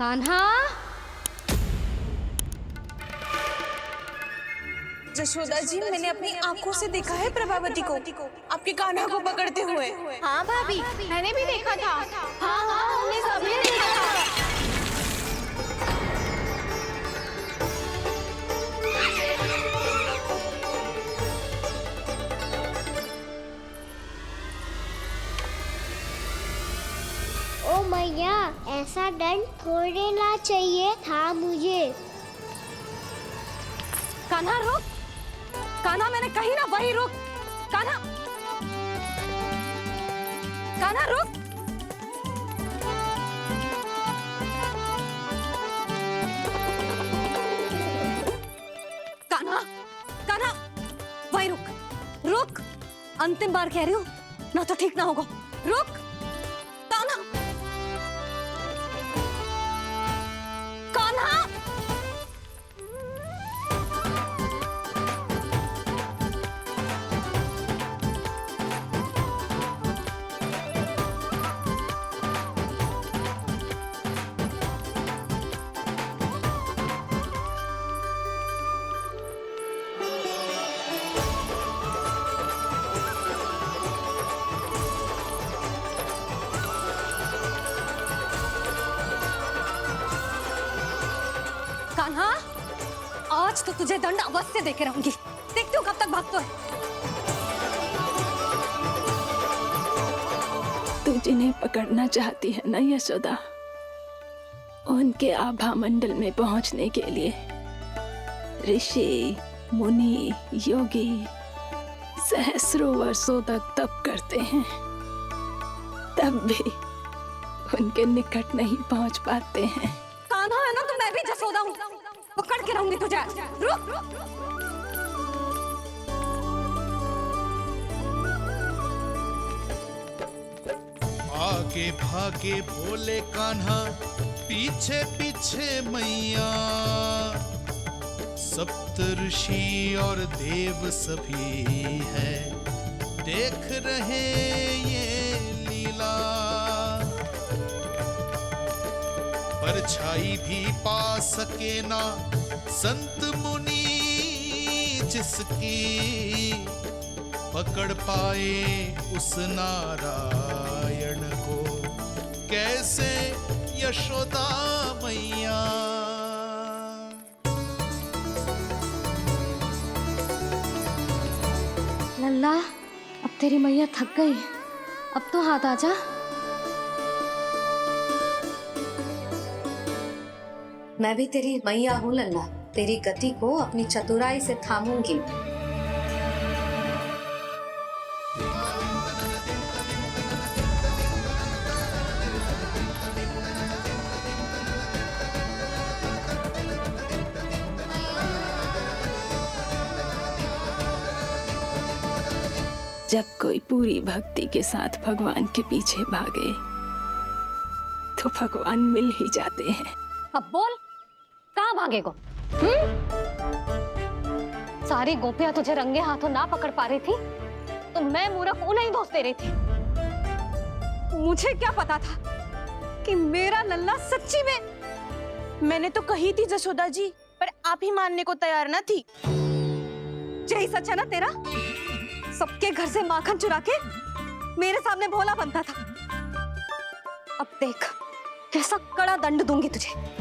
कान्हा। जशोदा जी, मैंने अपनी आंखों से देखा है प्रभावती को आपके कान्हा को पकड़ते हुए। हाँ भाभी, मैंने भी देखा था। हाँ हाँ, हमने सभी ने देखा था। ओ मैया, ऐसा दंड थोड़ देना चाहिए था मुझे। कान्हा रुक, कान्हा मैंने कही ना वही रुक। कान्हा, कान्हा रुक। कान्हा, कान्हा वही रुक, रुक। अंतिम बार कह रही हूँ, ना तो ठीक ना होगा। रुक कान्हा, कान्हा। कान्हा, आज तो तुझे दंड अवश्य देके रहूंगी। देखती हूँ कब तक भागता है। तू जिन्हें पकड़ना चाहती है ना यशोदा, उनके आभा मंडल में पहुंचने के लिए ऋषि, मुनि, योगी सहस्रों वर्षों तक तप करते हैं, तब भी उनके निकट नहीं पहुंच पाते हैं। कान्हा है ना, तो मैं भी जसोदा हूँ, पकड़ के रहूंगी तुझे। रुक, आगे भागे भोले कान्हा, पीछे पीछे मैया, सप्त ऋषि और देव सभी है, देख रहे ये लीला। परछाई भी पा सके ना संत मुनि जिसकी, पकड़ पाए उस नारायण को कैसे यशोदा मैया। लल्ला, अब तेरी मैया थक गई, अब तो हाथ आजा। मैं भी तेरी मैया हूँ लल्ला, तेरी गति को अपनी चतुराई से थामूंगी। जब कोई पूरी भक्ति के साथ भगवान के पीछे भागे तो भगवान मिल ही जाते हैं। अब बोल, कहाँ भागेगो? सारी गोपियां तुझे रंगे हाथों ना पकड़ पा रही थी, तो मैं मूर्ख उन्हें ही दोष दे रही थी। मुझे क्या पता था कि मेरा लल्ला सच्ची में। मैंने तो कही थी जशोदा जी, पर आप ही मानने को तैयार न थी। यही सच है ना तेरा? सबके घर से माखन चुरा के मेरे सामने भोला बनता था। अब देख कैसा कड़ा दंड दूंगी तुझे।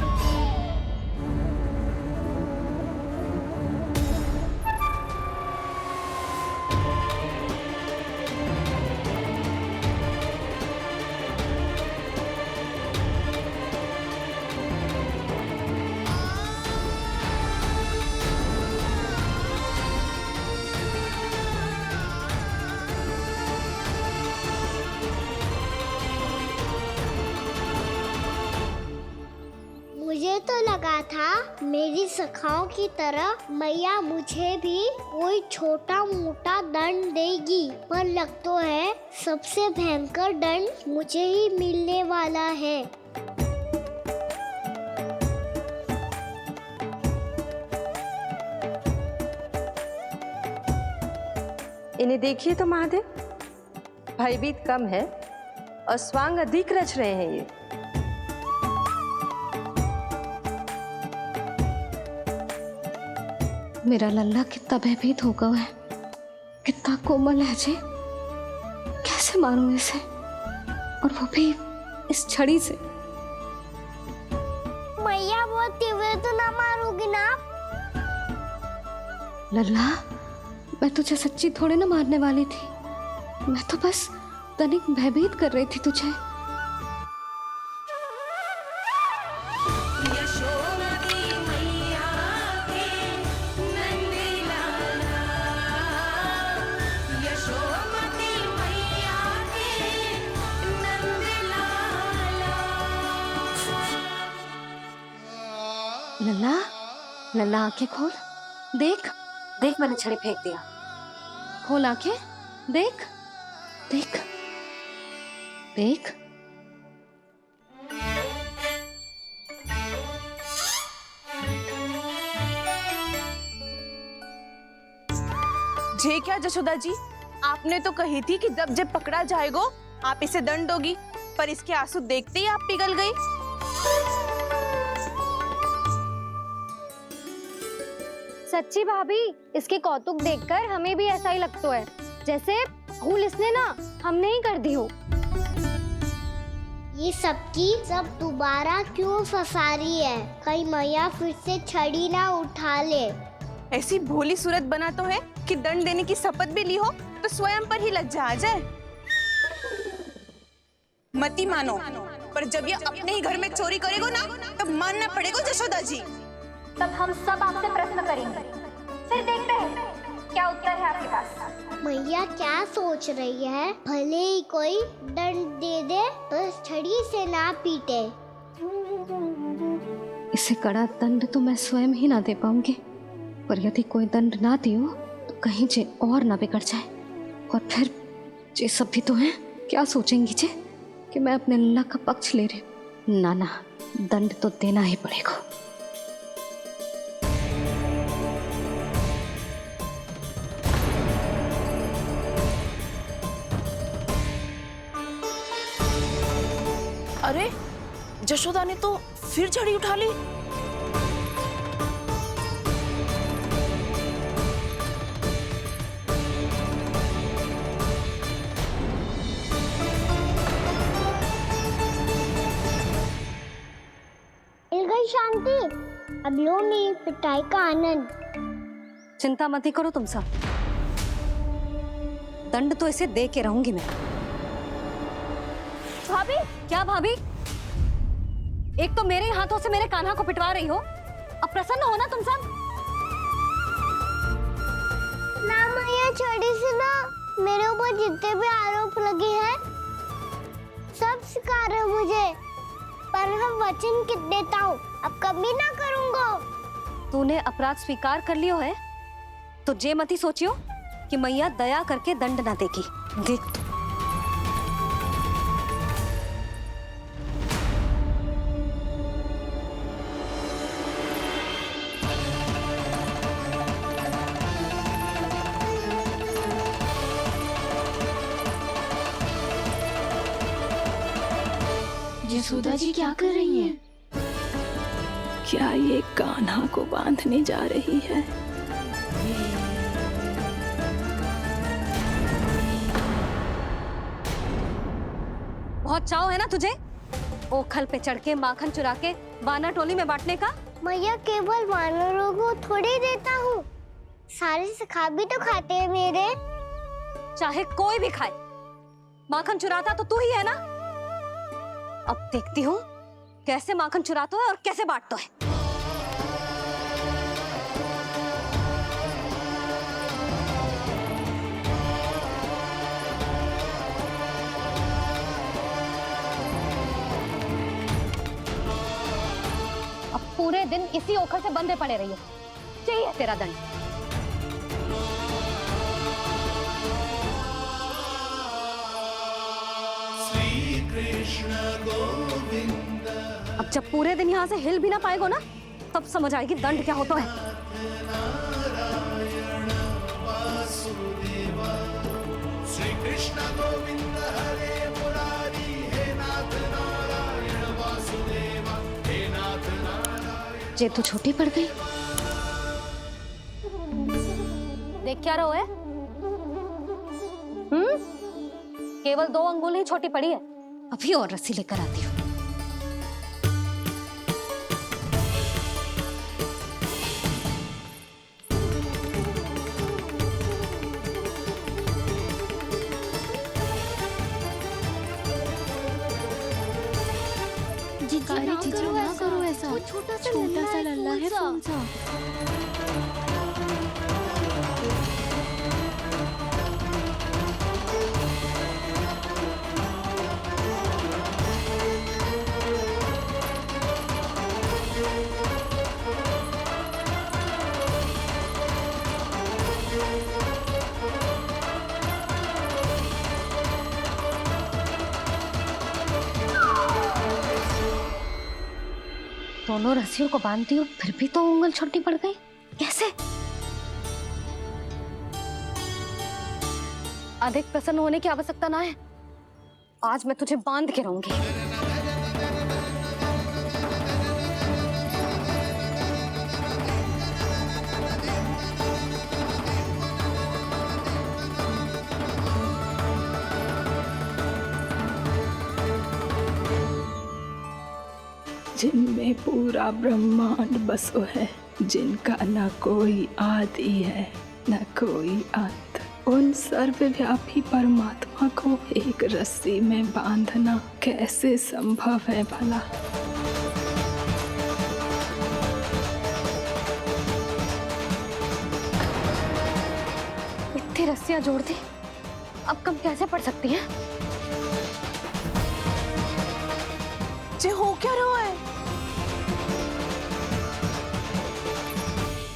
मुझे तो लगा था मेरी सखाओं की तरह मैया मुझे भी कोई छोटा मोटा दंड देगी, पर लग तो है सबसे भयंकर दंड मुझे ही मिलने वाला है। इन्हें देखिए तो महादेव, भयभीत कम है और स्वांग अधिक रच रहे हैं ये। मेरा लल्ला कितना भयभीत हो गया है, कितना कोमल है जी। कैसे मारूं इसे, और वो भी इस छड़ी से। मैया बहुत तीव्र तो ना मारोगी ना? लल्ला, मैं तुझे सच्ची थोड़े ना मारने वाली थी, मैं तो बस तनिक भयभीत कर रही थी तुझे। लल्ला, लल्ला आंखें खोल, देख देख मैंने छड़ी फेंक दिया। खोल आंखें, देख देख देख। जे क्या जशोदा जी, आपने तो कही थी कि जब जब पकड़ा जाएगा आप इसे दंड दोगी, पर इसके आंसू देखते ही आप पिघल गई। सच्ची भाभी, इसके कौतुक देखकर हमें भी ऐसा ही लगता है, जैसे भूल इसने ना हमने ही कर दी हो। ये सबकी सब दोबारा क्यों फंसा रही है? कहीं मैया फिर से छड़ी ना उठा ले। ऐसी भोली सूरत बना तो है कि दंड देने की शपथ भी ली हो तो स्वयं पर ही लज्जा आ जाए। मती मानो, पर जब ये अपने ही घर में चोरी करेगो ना, तब मानना पड़ेगा जशोदा जी। तब हम सब आपसे प्रश्न करेंगे, फिर देखते हैं क्या उत्तर है आपके पास। मैया क्या सोच रही है? भले ही कोई दंड दे दे, बस छड़ी से ना पीटे। इसे कड़ा दंड तो मैं स्वयं ही ना दे पाऊंगी, पर यदि कोई दंड ना दियो तो कहीं जे और ना बिगड़ जाए, और फिर जे सब भी तो हैं, क्या सोचेंगी जे कि मैं अपने लल्ला का पक्ष ले रही हूँ। ना ना, दंड तो देना ही पड़ेगा। अरे जशोदा ने तो फिर छड़ी उठा ली। मिल गई शांति, अब लो मेरी पिटाई का आनंद। चिंता मत ही करो तुम सब, दंड तो इसे दे के रहूंगी मैं। भाभी, क्या भाभी? एक तो मेरे हाथों से मेरे कान्हा को पिटवा रही हो, अब प्रसन्न हो ना तुम सब? ना मैया, छड़ी से ना मेरे ऊपर जितने भी आरोप लगे हैं सब स्वीकार है मुझे, पर मैं वचन देता हूँ अब कभी ना करूँगा। तूने अपराध स्वीकार कर लियो है तो जे मत ही सोचियो कि मैया दया करके दंड ना देगी। देख तू। यशोदा जी क्या कर रही हैं? क्या ये कान्हा को बांधने जा रही है? बहुत चाव है ना तुझे ओखल पे चढ़ के माखन चुरा के वानर टोली में बांटने का? मैया केवल वानरों को थोड़ी देता हूँ, सारे सखा भी तो खाते हैं मेरे। चाहे कोई भी खाए, माखन चुराता तो तू ही है ना। अब देखती हूँ कैसे माखन चुराता है और कैसे बांटता है। अब पूरे दिन इसी ओखल से बंधे पड़े रहिए, चाहिए तेरा दंड। अब जब पूरे दिन यहाँ से हिल भी ना पाएगो ना, तब समझ आएगी दंड क्या होता है। श्री कृष्ण गोविंद हरे मुरारी, हे नाथ नारायण वासुदेवा, हे नाथ नारायण। जे तू छोटी पड़ गई, देख क्या रहो है? केवल 2 अंगुल ही छोटी पड़ी है। अभी और रस्सी लेकर आती हूँ। जीजी ना करो ऐसा। वो छोटा सा लल्ला है कौन सा? दोनों रस्सियों को बांधती हूँ, फिर भी तो उंगल छोटी पड़ गई। कैसे? अधिक प्रसन्न होने की आवश्यकता ना है। आज मैं तुझे बांध के रहूंगी। जिनमें पूरा ब्रह्मांड बसो है, जिनका न कोई आदि है न कोई अंत, उन सर्वव्यापी परमात्मा को एक रस्सी में बांधना कैसे संभव है भला? इतनी रस्सियां जोड़ दी, अब कम कैसे पड़ सकती हैं? जे हो क्या रहा है?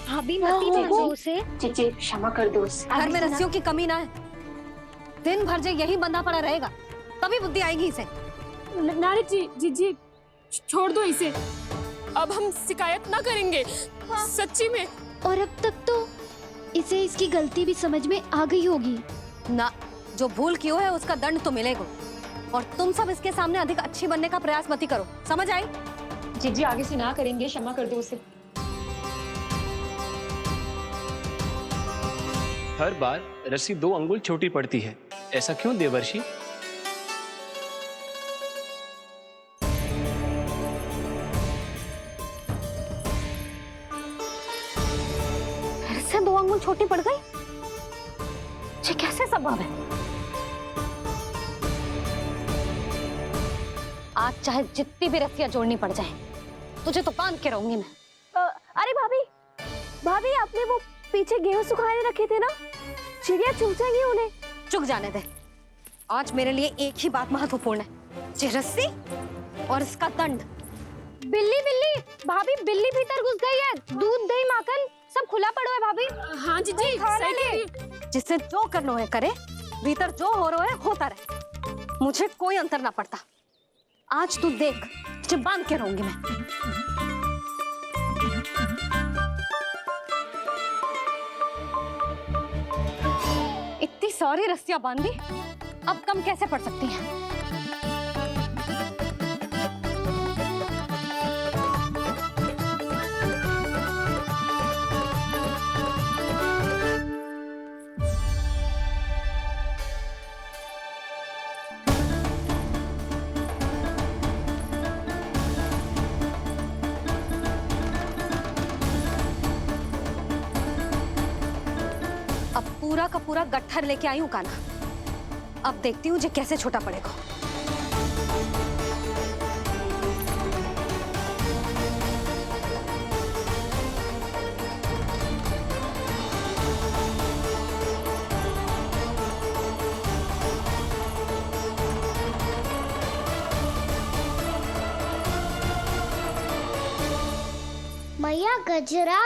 भाभी मती मारो उसे। जीजी क्षमा कर दो उसे। घर में रस्सियों की कमी ना है। दिन भर जो यही बंधा पड़ा रहेगा, तभी बुद्धि आएगी इसे। नारी जी जीजी छोड़ दो इसे। अब हम शिकायत ना करेंगे। सच्ची में। और अब तक तो इसे इसकी गलती भी समझ में आ गई होगी ना। जो भूल की है उसका दंड तो मिलेगा। और तुम सब इसके सामने अधिक अच्छी बनने का प्रयास मत ही करो, समझ आई? जीजी आगे से ना करेंगे, क्षमा कर दो उसे। हर बार रस्सी 2 अंगुल छोटी पड़ती है, ऐसा क्यों देवर्षि? फिर से 2 अंगुल छोटी पड़ गई? ये कैसे संभव है? आज चाहे जितनी भी रस्सियां जोड़नी पड़ जाए, तुझे तो बांध के रहूंगी मैं। अरे भाभी, भाभी आपने वो पीछे गेहूं सुखाने रखे थे ना, चिड़िया चुग जाएंगी उन्हें। चुक जाने दे। आज मेरे लिए एक ही बात महत्वपूर्ण है, ये रस्सी और इसका दंड। बिल्ली बिल्ली, भाभी बिल्ली भीतर घुस गई है। दूध दही माखन सब खुला पड़ो है भाभी। हाँ जीजी सही कह रही है। जिससे जो करना है करे, भीतर जो हो रहा है होता रहे, मुझे कोई अंतर ना पड़ता। आज तू देख, तुझे बांध के रहूंगी मैं। इतनी सारी रस्सियां बांधी, अब कम कैसे पड़ सकती हैं? अब पूरा का पूरा गट्ठर लेके आई हूँ कान्हा। अब देखती हूँ जे कैसे छोटा पड़ेगा। मैया गजरा।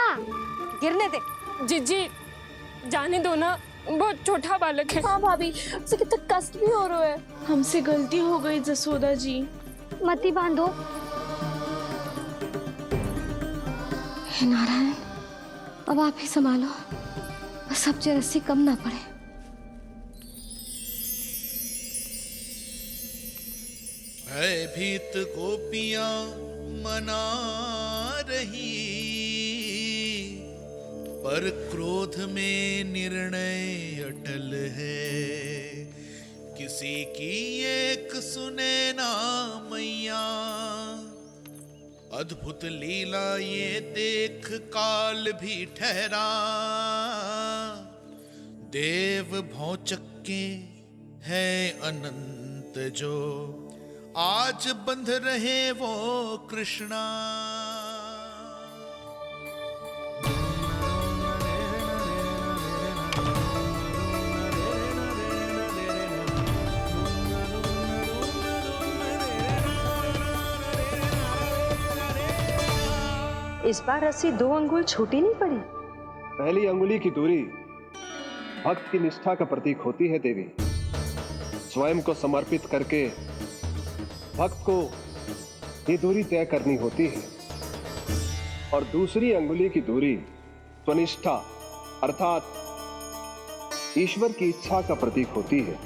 गिरने दे। जीजी जाने दो ना, बहुत छोटा बालक है। हाँ भाभी, उसे कितना कष्ट भी हो रहा है। हमसे गलती हो गई जसोदा जी। मती बांधो। हे नारायण, अब आप ही संभालो, बस अब जे रस्सी कम ना पड़े। भयभीत गोपियां मना रही, पर क्रोध में निर्णय अटल है, किसी की एक सुने ना मैया। अद्भुत लीला ये देख काल भी ठहरा, देव भौचक्के है अनंत जो, आज बंध रहे वो कृष्णा। इस बार रस्सी 2 अंगुल छोटी नहीं पड़ी। पहली अंगुली की दूरी भक्त की निष्ठा का प्रतीक होती है देवी। स्वयं को समर्पित करके भक्त को ये दूरी तय करनी होती है। और दूसरी अंगुली की दूरी स्वनिष्ठा अर्थात ईश्वर की इच्छा का प्रतीक होती है,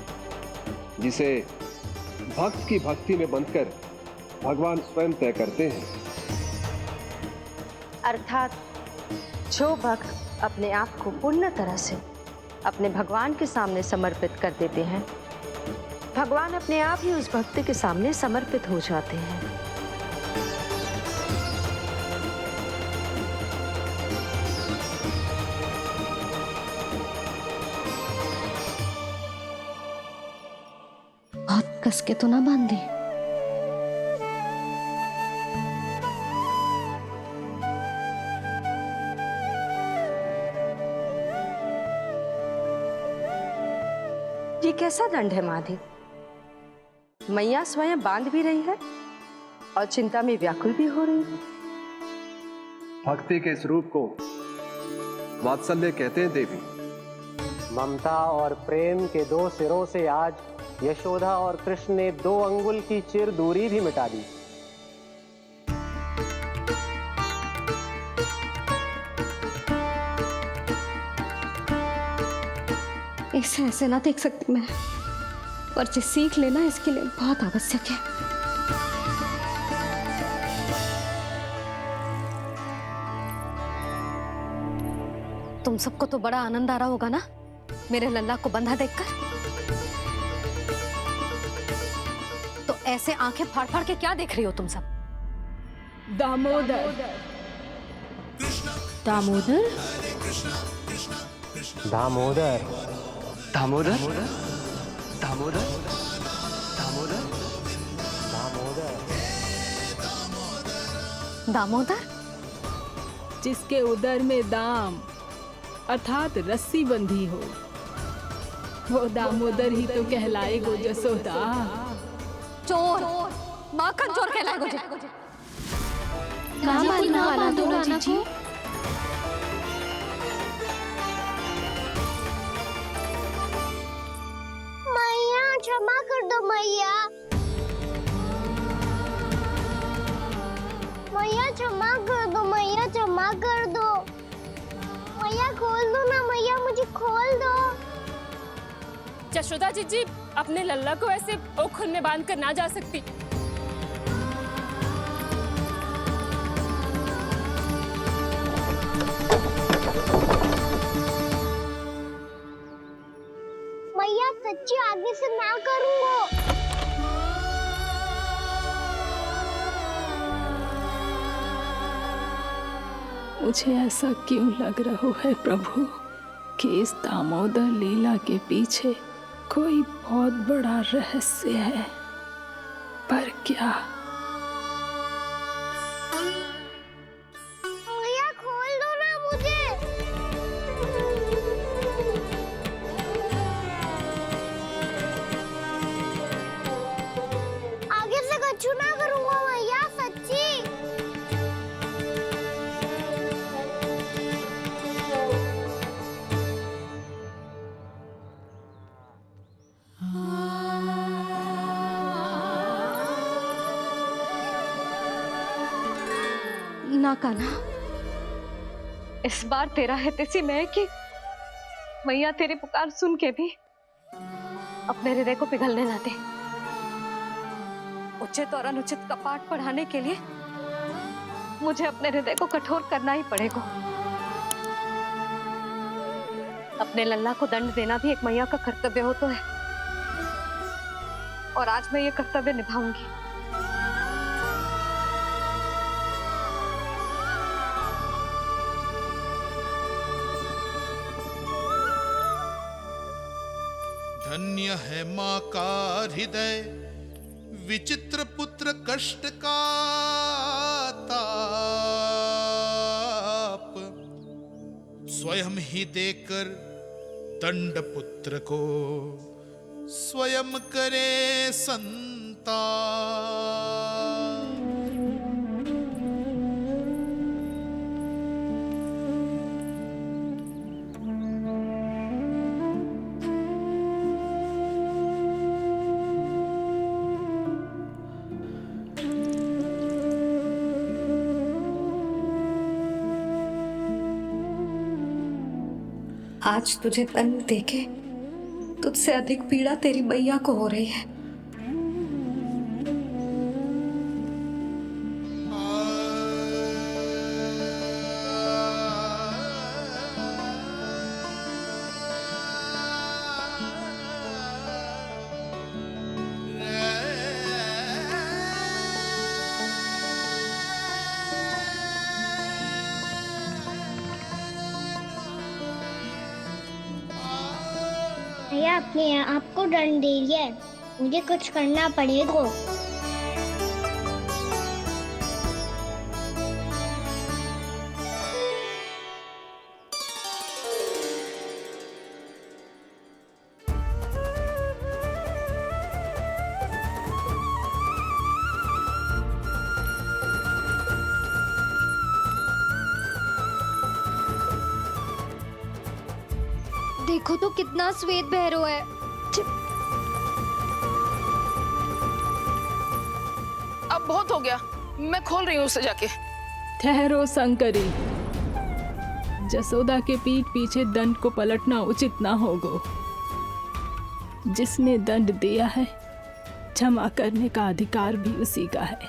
जिसे भक्त की भक्ति में बंधकर भगवान स्वयं तय करते हैं। अर्थात जो भक्त अपने आप को पूर्ण तरह से अपने भगवान के सामने समर्पित कर देते हैं, भगवान अपने आप ही उस भक्त के सामने समर्पित हो जाते हैं। बहुत कस के तो ना बांधे। ये कैसा दंड है महादेव? मैया स्वयं बांध भी रही है और चिंता में व्याकुल भी हो रही है। भक्ति के इस रूप को वात्सल्य कहते हैं देवी। ममता और प्रेम के 2 सिरों से आज यशोदा और कृष्ण ने 2 अंगुल की चिर दूरी भी मिटा दी। इसे ऐसे ना देख सकती मैं, पर जो सीख लेना इसके लिए बहुत आवश्यक है। तुम सबको तो बड़ा आनंद आ रहा होगा ना मेरे लल्ला को बंधा देखकर। तो ऐसे आंखें फाड़ फाड़ के क्या देख रही हो तुम सब? दामोदर। दामोदर? दामोदर दामोदर दामोदर दामोदर दामोदर दामोदर? जिसके उदर में दाम अर्थात रस्सी बंधी हो, वो दामोदर ही तो कहलाएगो जसोदा। चोर, माखन चोर कहलाएगो जी। कहाँ बांधना वाला दोनों जीजी? मैया क्षमा कर दो मैया। मैया क्षमा कर दो, मैया क्षमा कर दो। मैया खोल दो ना मैया, मुझे खोल दो। यशोदा जीजी अपने लल्ला को ऐसे ओखुन में बांध कर ना जा सकती। मैया सच्ची आगे से ना करूँगा। मुझे ऐसा क्यों लग रहा है प्रभु कि इस दामोदर लीला के पीछे कोई बहुत बड़ा रहस्य है, पर क्या? मैया खोल दो ना मुझे। आगे से कछु ना करूँगा मैया, सच्ची। ना कान्हा, इस बार तेरा है तेसी मैं कि मैया तेरी पुकार सुन के भी अपने हृदय को पिघलने ना दे। उचित और अनुचित कपाट पढ़ाने के लिए मुझे अपने हृदय को कठोर करना ही पड़ेगा। अपने लल्ला को दंड देना भी एक मैया का कर्तव्य हो तो है, और आज मैं ये कर्तव्य निभाऊंगी। धन्य है माँ का हृदय, विचित्र पुत्र कष्ट का ताप, स्वयं ही देकर दंड पुत्र को स्वयं करे संताप। आज तुझे दंड देके तुझसे अधिक पीड़ा तेरी मैया को हो रही है। भैया अपने आप को दंड दे रही है, मुझे कुछ करना पड़ेगा। देखो तो कितना श्वेत भैरव है। अब बहुत हो गया, मैं खोल रही हूँ उसे जाके। ठहरो शंकरी, जसोदा के पीठ पीछे दंड को पलटना उचित ना होगा। जिसने दंड दिया है, क्षमा करने का अधिकार भी उसी का है।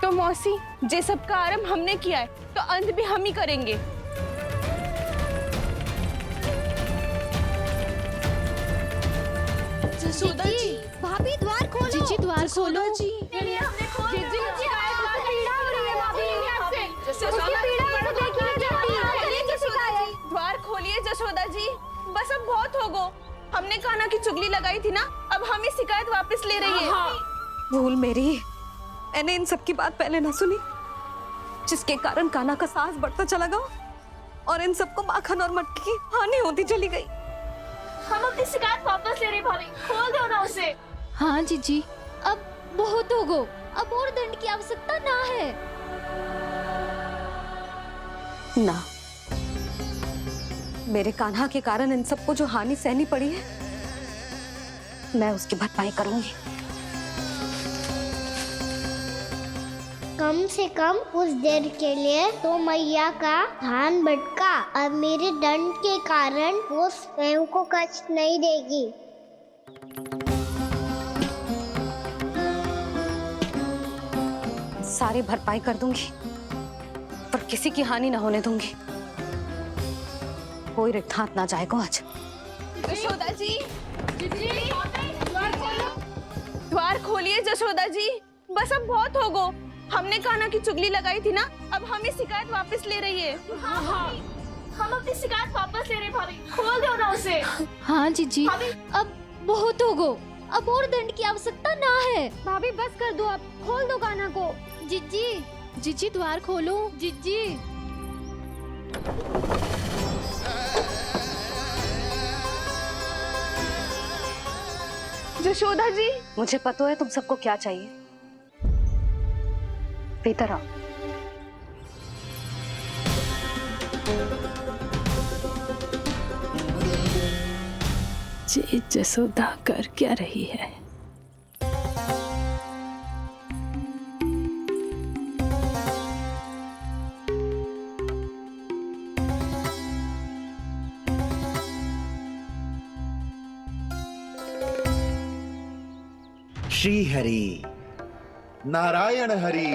तो मौसी, जे सब का आरंभ हमने किया है तो अंत भी हम ही करेंगे। जसोदा जी, भाभी द्वार खोलो। जी द्वार खोलो जी। द्वार खोलिए जसोदा जी, बस अब बहुत हो गो। हमने कान्हा की चुगली लगाई थी ना, अब हम ये शिकायत वापस ले रही है। भूल मेरी, मैंने इन सब की बात पहले ना सुनी, जिसके कारण कान्हा का साहस बढ़ता चला गया और इन सबको माखन और मटकी की हानि होती चली गई। हम अपनी शिकायत वापस ले रहे भाभी, खोल दो ना उसे। हाँ जीजी, अब बहुत हो गो, अब और दंड की आवश्यकता ना है। ना, मेरे कान्हा के कारण इन सबको जो हानि सहनी पड़ी है, मैं उसकी भरपाई करूंगी। कम से कम उस देर के लिए तो मैया का ध्यान भटका, अब मेरे दंड के कारण वो स्वयं को कष्ट नहीं देगी। सारी भरपाई कर दूंगी, पर किसी की हानि ना होने दूंगी। कोई रिक्त हाथ ना जाएगा आज। जसोदा जी, द्वार खोलिए जसोदा जी, बस अब बहुत हो गो। हमने कान्हा की चुगली लगाई थी ना, अब हम ये शिकायत वापस ले रही है। हम अपनी शिकायत वापस ले रहे भाभी, खोल दो ना उसे। हाँ जीजी, अब बहुत हो गो, अब और दंड की आवश्यकता ना है। भाभी बस कर दो, अब खोल दो कान्हा को। जीजी, जीजी द्वार खोलो। जीजी, जशोदा जी, मुझे पता है तुम सबको क्या चाहिए। भीतर आओ। जी जसोदा कर क्या रही है? श्री हरि, नारायण हरि।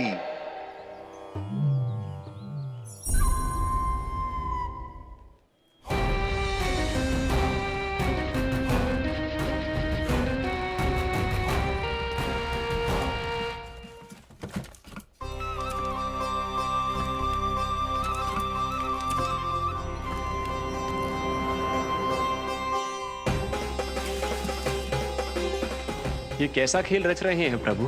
ये कैसा खेल रच रहे हैं प्रभु?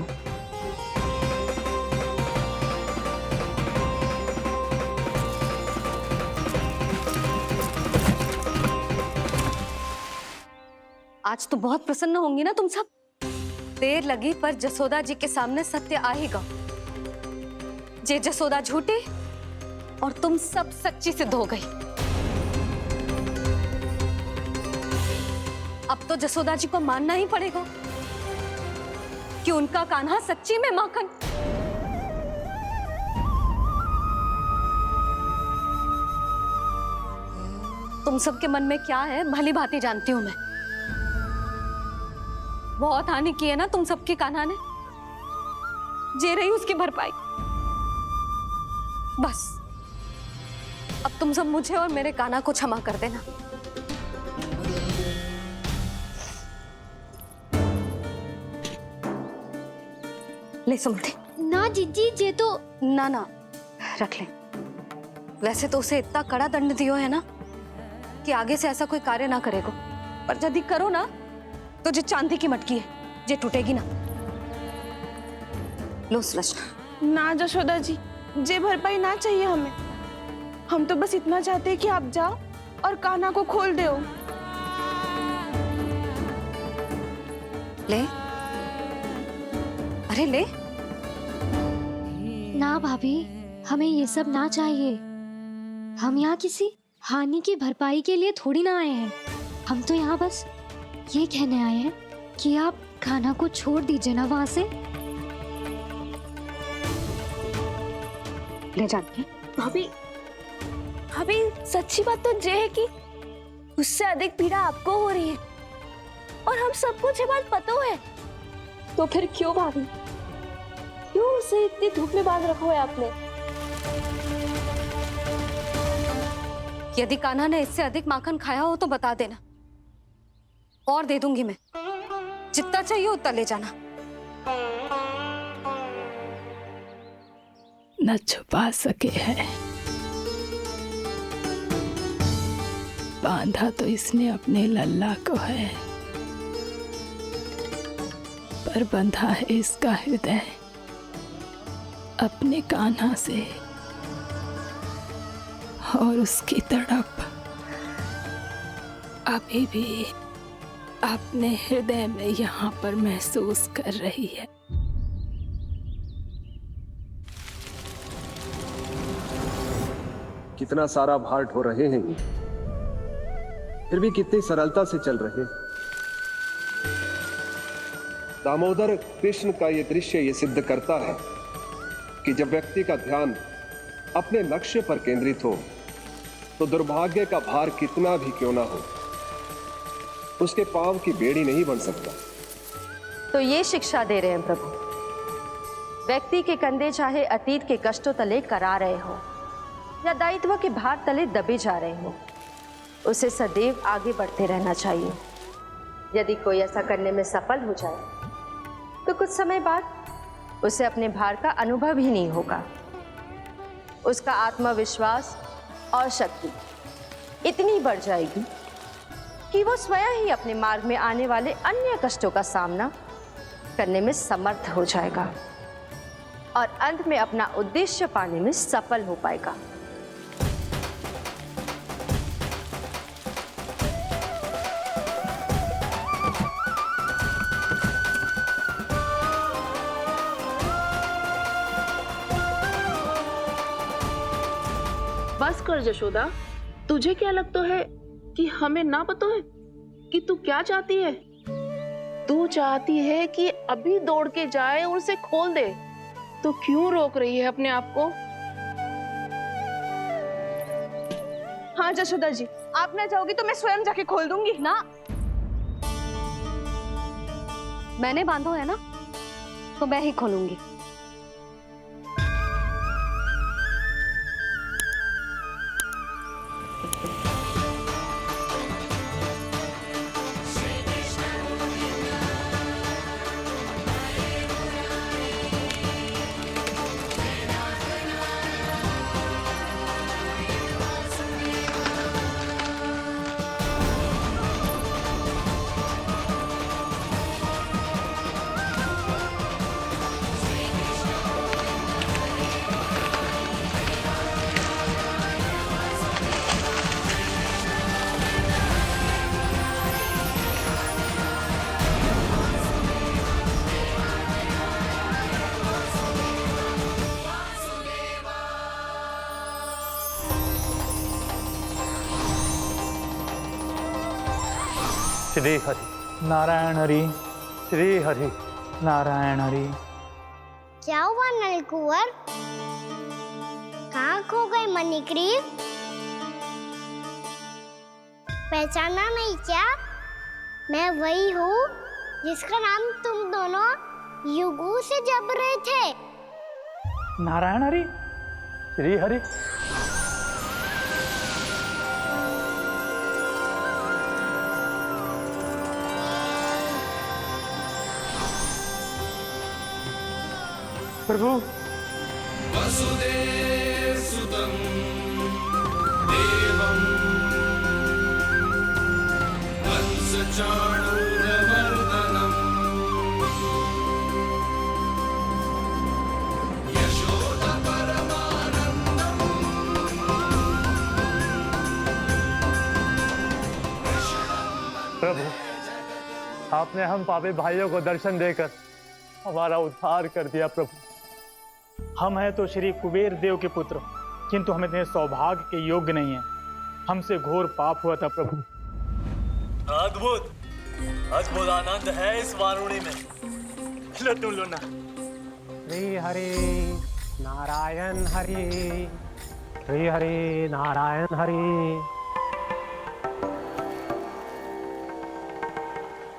आज तो बहुत प्रसन्न होंगी ना तुम सब। देर लगी पर जसोदा जी के सामने सत्य आएगा। जे जसोदा झूठी और तुम सब सच्ची सिद्ध हो गई। अब तो जसोदा जी को मानना ही पड़ेगा कि उनका कान्हा सच्ची में माखन। तुम सबके मन में क्या है भली भांति जानती हूं मैं। बहुत हानि की है ना तुम सबकी कान्हा ने, जे रही उसकी भरपाई। बस अब तुम सब मुझे और मेरे कान्हा को क्षमा कर देना। ले सुमति। ना जीजी, जे तो ना ना रख ले। वैसे तो उसे इतना कड़ा दंड दियो है ना कि आगे से ऐसा कोई कार्य ना करेगा, पर यदि करो ना तो जो चांदी की मटकी है जे टूटेगी ना। लो सुलझ। ना जशोदा जी, जे भरपाई ना चाहिए हमें। हम तो बस इतना चाहते हैं कि आप जाओ और कान्हा को खोल दो। ले, अरे ले। ना भाभी, हमें ये सब ना चाहिए। हम यहाँ किसी हानि की भरपाई के लिए थोड़ी ना आए हैं। हम तो यहाँ बस ये कहने आए हैं कि आप कान्हा को छोड़ दीजिए ना वहां से। ले जाती है। भाभी, भाभी सच्ची बात तो ये है कि उससे अधिक पीड़ा आपको हो रही है और हम सबको ये बात पता है। तो फिर क्यों भाभी, क्यों उसे इतनी धूप में बांध रखा है आपने? यदि कान्हा ने इससे अधिक माखन खाया हो तो बता देना, और दे दूंगी मैं। जितना चाहिए उतना ले जाना। न छुपा सके है, बांधा तो इसने अपने लल्ला को है, पर बंधा है इसका हृदय अपने कान्हा से। और उसकी तड़प अभी भी अपने हृदय में यहाँ पर महसूस कर रही है। कितना सारा भार ढो रहे हैं, फिर भी कितनी सरलता से चल रहे हैं। दामोदर कृष्ण का ये दृश्य ये सिद्ध करता है कि जब व्यक्ति का ध्यान अपने लक्ष्य पर केंद्रित हो तो दुर्भाग्य का भार कितना भी क्यों ना हो, उसके पांव की बेड़ी नहीं बन सकता। तो ये शिक्षा दे रहे हैं प्रभु, व्यक्ति के कंधे चाहे अतीत के कष्टों तले करा रहे हो या दायित्व के भार तले दबे जा रहे हो, उसे सदैव आगे बढ़ते रहना चाहिए। यदि कोई ऐसा करने में सफल हो जाए तो कुछ समय बाद उसे अपने भार का अनुभव ही नहीं होगा। उसका आत्मविश्वास और शक्ति इतनी बढ़ जाएगी कि वो स्वयं ही अपने मार्ग में आने वाले अन्य कष्टों का सामना करने में समर्थ हो जाएगा और अंत में अपना उद्देश्य पाने में सफल हो पाएगा। बस कर जशोदा, तुझे क्या लगता है कि हमें ना पता है कि तू क्या चाहती है? तू चाहती है कि अभी दौड़ के जाए और उसे खोल दे, तो क्यों रोक रही है अपने आप को? हाँ जशोदा जी, आप ना चाहोगी तो मैं स्वयं जाके खोल दूंगी। ना, मैंने बांधो है ना, तो मैं ही खोलूंगी। श्री हरि नारायण हरि, श्री हरि नारायण हरि। क्या हुआ नलकुंवर? कहाँ खो गए मणिग्रीव? पहचाना नहीं क्या? मैं वही हूँ जिसका नाम तुम दोनों युगों से जप रहे थे। नारायण हरि, श्री हरि। प्रभु वसुदेव सुतं देवं कंसचाणूरमर्दनम् यशोदा परमानंदम्। प्रभु, आपने हम पापी भाइयों को दर्शन देकर हमारा उद्धार कर दिया। प्रभु, हम हैं तो श्री कुबेर देव के पुत्र, किंतु हम इतने सौभाग्य के योग्य नहीं हैं। हमसे घोर पाप हुआ था प्रभु। अद्भुत अद्भुत आनंद है इस वारुणी में। लो तुम लो ना। श्री हरि नारायण हरि, श्री हरि नारायण हरि।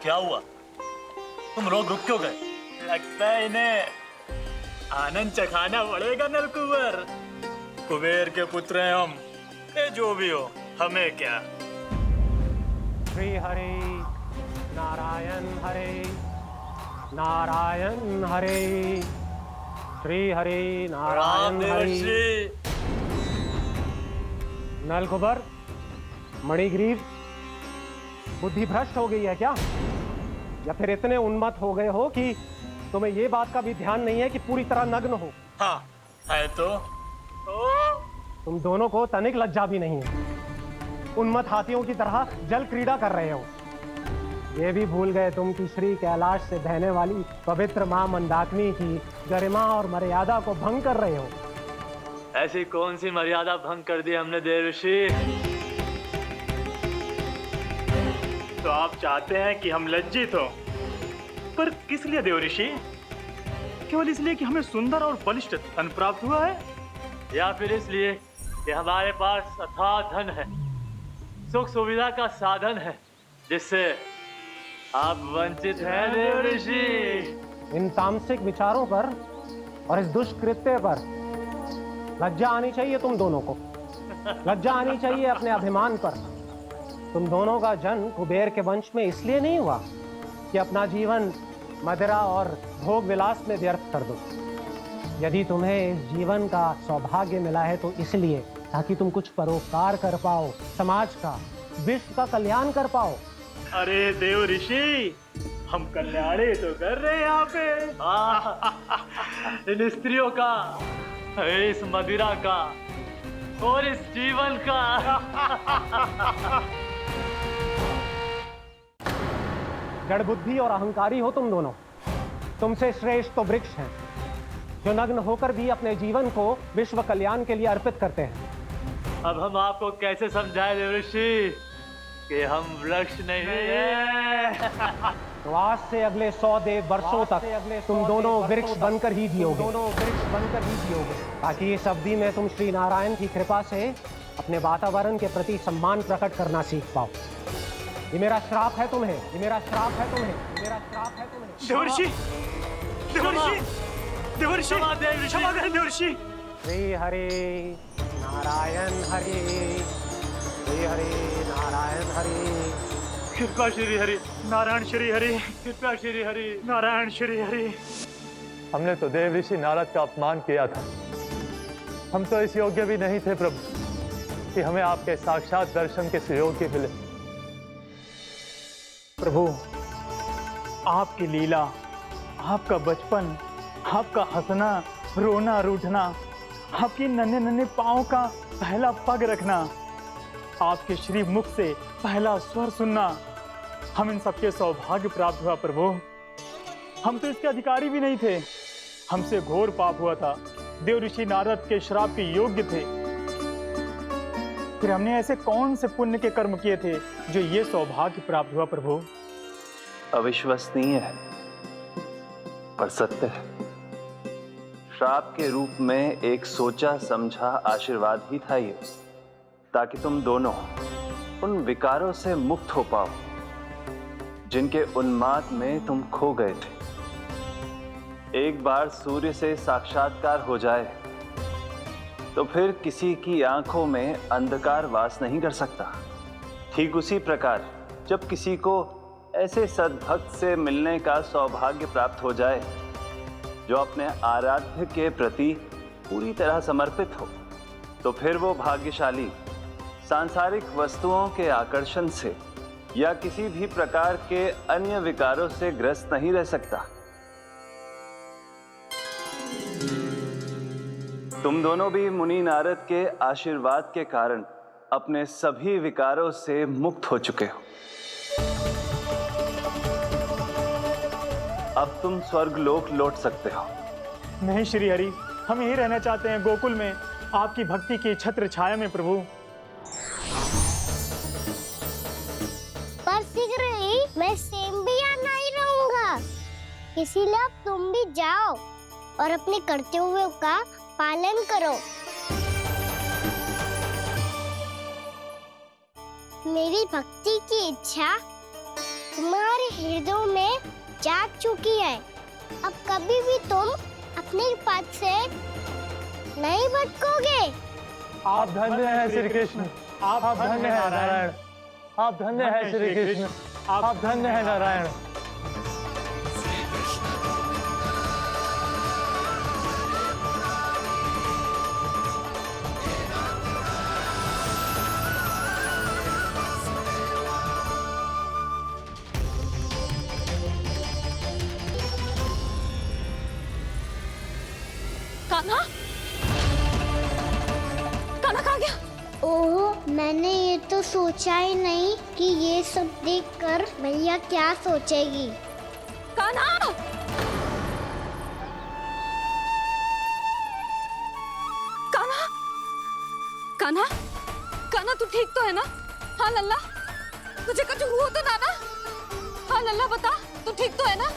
क्या हुआ? तुम रोक रुक क्यों गए? लगता है इन्हें आनंद चखाना पड़ेगा नलकुंवर। कुबेर के पुत्र हैं हम, ये जो भी हो हमें क्या। श्री हरि नारायण हरि, नारायण हरि, श्री हरि नारायण हरि। नलकुबर, मणिग्रीव, बुद्धि भ्रष्ट हो गई है क्या? या फिर इतने उन्मत्त हो गए हो कि तुम्हें ये बात का भी ध्यान नहीं है कि पूरी तरह नग्न हो? हाँ है तो। तुम दोनों को तनिक लज्जा भी नहीं है। उन्मत्त हाथियों की तरह जल क्रीड़ा कर रहे हो। ये भी भूल गए तुम कि श्री कैलाश से बहने वाली पवित्र मां मंदाकिनी की गरिमा और मर्यादा को भंग कर रहे हो। ऐसी कौन सी मर्यादा भंग कर दी हमने देवर्षि? तो आप चाहते हैं कि हम लज्जित हो, पर किस लिए देवऋषि? केवल इसलिए कि हमें सुंदर और बलिष्ठ धन प्राप्त हुआ है, या फिर इसलिए कि हमारे पास अथाह धन है, सुख सुविधा का साधन है, जिससे आप वंचित हैं देवर्षि? इन तामसिक विचारों पर और इस दुष्कृत्य पर लज्जा आनी चाहिए तुम दोनों को। लज्जा आनी चाहिए अपने अभिमान पर। तुम दोनों का जन्म कुबेर के वंश में इसलिए नहीं हुआ कि अपना जीवन मदिरा और भोग विलास में व्यर्थ कर दो। यदि तुम्हें इस जीवन का सौभाग्य मिला है तो इसलिए ताकि तुम कुछ परोपकार कर पाओ, समाज का, विश्व का कल्याण कर पाओ। अरे देवऋषि, हम कल्याणी तो कर रहे हैं यहाँ पे। इन स्त्रियों का, इस मदिरा का और इस जीवन का। जड़ बुद्धि और अहंकारी हो तुम दोनों। तुमसे श्रेष्ठ तो वृक्ष हैं, जो नग्न होकर भी अपने जीवन को विश्व कल्याण के लिए अर्पित करते हैं। अब हम आपको कैसे समझाएं देवर्षि कि हम वृक्ष नहीं हैं? तो आज से अगले 100 देव वर्षों तक तुम दोनों वृक्ष बनकर ही जियोगे। ताकि इस अवधि में तुम श्री नारायण की कृपा से अपने वातावरण के प्रति सम्मान प्रकट करना सीख पाओ। ये मेरा श्राप है तुम्हें, ये मेरा श्राप है तुम्हें, ये मेरा श्राप है तुम्हें। देवर्षि, देवर्षि, देवर्षि, क्षमा करें देवर्षि। श्री हरि नारायण हरि, श्री हरि नारायण हरि। कृपा श्री हरि नारायण, श्री हरि कृपा श्री हरि नारायण, श्री हरि। हमने तो देवर्षि नारद का अपमान किया था। हम तो इस योग्य भी नहीं थे प्रभु कि हमें आपके साक्षात दर्शन के सुयोग्य मिले। प्रभु, आपकी लीला, आपका बचपन, आपका हंसना, रोना, रूठना, आपकी नन्हे नन्हे पाँव का पहला पग रखना, आपके श्री मुख से पहला स्वर सुनना, हम इन सबके सौभाग्य प्राप्त हुआ प्रभु। हम तो इसके अधिकारी भी नहीं थे। हमसे घोर पाप हुआ था। देवर्षि नारद के श्राप के योग्य थे। फिर हमने ऐसे कौन से पुण्य के कर्म किए थे जो ये सौभाग्य प्राप्त हुआ प्रभु? अविश्वसनीय है पर सत्य है। श्राप के रूप में एक सोचा समझा आशीर्वाद ही था ये, ताकि तुम दोनों उन विकारों से मुक्त हो पाओ जिनके उन्माद में तुम खो गए थे। एक बार सूर्य से साक्षात्कार हो जाए तो फिर किसी की आंखों में अंधकार वास नहीं कर सकता। ठीक उसी प्रकार जब किसी को ऐसे सद्भक्त से मिलने का सौभाग्य प्राप्त हो जाए जो अपने आराध्य के प्रति पूरी तरह समर्पित हो, तो फिर वो भाग्यशाली सांसारिक वस्तुओं के आकर्षण से या किसी भी प्रकार के अन्य विकारों से ग्रस्त नहीं रह सकता। तुम दोनों भी मुनि नारद के आशीर्वाद के कारण अपने सभी विकारों से मुक्त हो चुके हो। अब तुम स्वर्गलोक लौट सकते हो। नहीं श्री हरि, हम यही रहना चाहते हैं गोकुल में, आपकी भक्ति की छत्र छाया में प्रभु। पर शीघ्र ही मैं सेम्बिया नहीं रहूंगा, इसीलिए अब तुम भी जाओ और अपने कर्तव्यों का पालन करो। मेरी भक्ति की इच्छा तुम्हारे हृदय में जाग चुकी है। अब कभी भी तुम अपने पद से नहीं भटकोगे। आप धन्य हैं श्री कृष्ण, आप धन्य हैं नारायण, आप धन्य हैं श्री कृष्ण, आप धन्य हैं नारायण। कान्हा, कान्हा कहाँ गया? ओह, मैंने ये तो सोचा ही नहीं कि ये सब देखकर भैया क्या सोचेगी। कान्हा! कान्हा! कान्हा! कान्हा तू ठीक तो है ना? हाँ लल्ला, तुझे कुछ हुआ तो ना? हाँ लल्ला बता, तू ठीक तो है ना?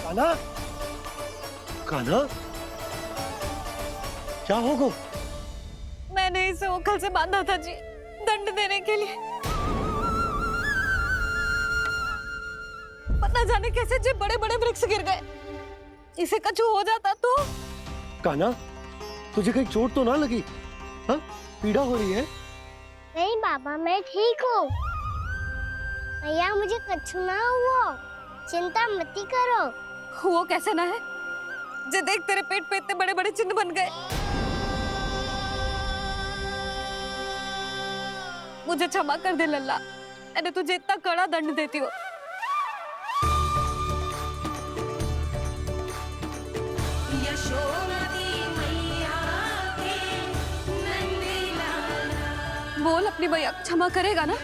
कान्हा, कान्हा, क्या होगा? मैंने इसे ओखल से बांधा था जी, दंड देने के लिए। पता जाने कैसे जे बड़े बड़े वृक्ष गिर गए। इसे कुछ हो जाता तो? कान्हा, तुझे कहीं चोट तो ना लगी? हाँ, पीड़ा हो रही है? नहीं बाबा, मैं ठीक हूँ। भैया मुझे कुछ ना हुआ, चिंता मत करो। वो कैसे ना है? जे देख तेरे पेट पे इतने बड़े बड़े चिन्ह बन गए। मुझे क्षमा कर दे लल्ला, मैंने तुझे इतना कड़ा दंड देती हूँ। बोल अपनी भैया क्षमा करेगा ना?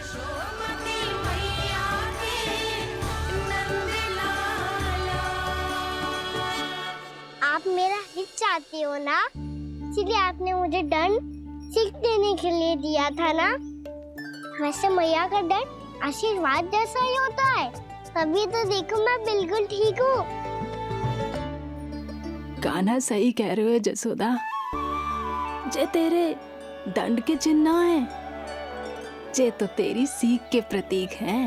आप मेरा हित चाहते हो ना, इसलिए आपने मुझे दंड सीख देने के लिए दिया था ना। वैसे मैया का दंड आशीर्वाद जैसा ही होता है, तभी तो देखो मैं बिल्कुल ठीक हूँ। कान्हा सही कह रहे हो जसोदा, जे तेरे दंड के चिन्ह है, जे तो तेरी सीख के प्रतीक हैं।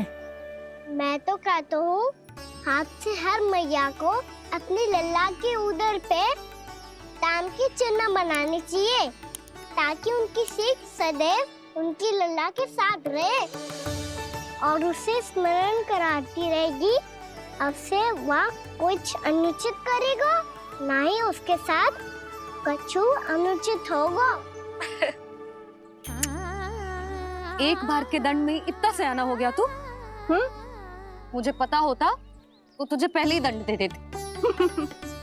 मैं तो कहता हूँ हाथ से हर मैया को अपनी लल्ला के उदर पे ताम के चिन्ह बनाने चाहिए, ताकि उनकी सीख सदैव उनकी लल्ला के साथ रहे और उसे स्मरण कराती रहेगी। अब से वह कुछ अनुचित करेगा, ना ही उसके साथ कछु अनुचित होगा। एक बार के दंड में इतना सयाना हो गया तू? मुझे पता होता तो तुझे पहले ही दंड दे देती।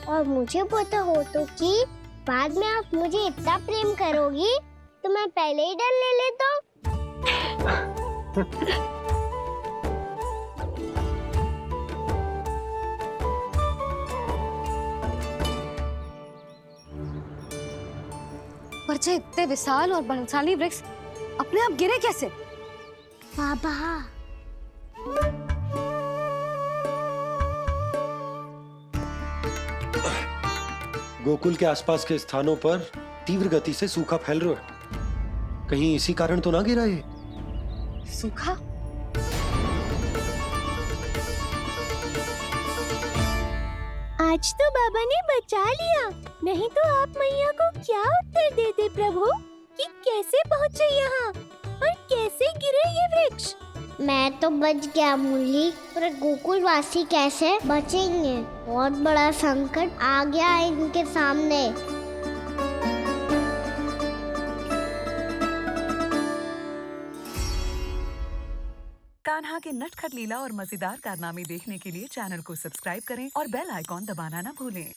और मुझे पता हो तो कि बाद में आप मुझे इतना प्रेम करोगी तो मैं पहले ही दंड ले लेता हूँ। पर जे इतने विशाल और बलशाली वृक्ष अपने आप गिरे कैसे? बाबा, गोकुल के आसपास के स्थानों पर तीव्र गति से सूखा फैल रहा है। कहीं इसी कारण तो ना गिरा ये? सूखा? आज तो बाबा ने बचा लिया, नहीं तो आप मैया को क्या उत्तर देते प्रभु कि कैसे पहुँचे यहाँ और कैसे गिरे ये वृक्ष? मैं तो बच गया मुरली, पर गोकुल वासी कैसे बचेंगे? बहुत बड़ा संकट आ गया है इनके सामने। कान्हा के नटखट लीला और मजेदार कारनामे देखने के लिए चैनल को सब्सक्राइब करें और बेल आइकॉन दबाना ना भूलें।